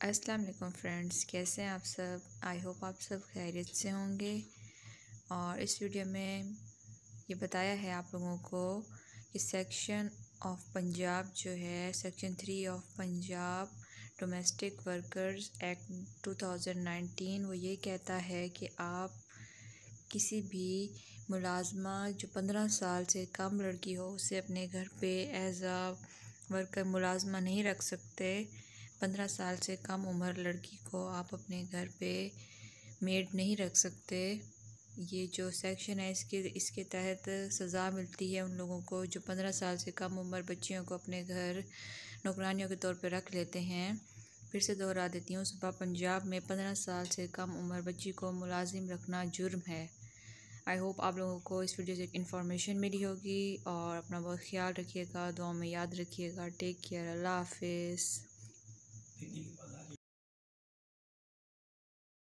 अस्सलाम वालेकुम फ्रेंड्स, कैसे हैं आप सब। आई होप आप सब खैरियत से होंगे। और इस वीडियो में ये बताया है आप लोगों को कि सेक्शन ऑफ पंजाब जो है, section 3 of Punjab domestic workers act 2019, वो ये कहता है कि आप किसी भी मुलाजमा जो 15 साल से कम लड़की हो उसे अपने घर पे एज आ वर्कर मुलाजमा नहीं रख सकते। 15 साल से कम उम्र लड़की को आप अपने घर पे मेड नहीं रख सकते। ये जो सेक्शन है इसके तहत सज़ा मिलती है उन लोगों को जो 15 साल से कम उम्र बच्चियों को अपने घर नौकरानियों के तौर पे रख लेते हैं। फिर से दोहरा देती हूँ, सूबा पंजाब में 15 साल से कम उम्र बच्ची को मुलाजिम रखना जुर्म है। आई होप आप लोगों को इस वीडियो से एक इन्फॉर्मेशन मिली होगी और अपना बहुत ख्याल रखिएगा, दुआ में याद रखिएगा। टेक केयर, अल्लाह हाफिज़।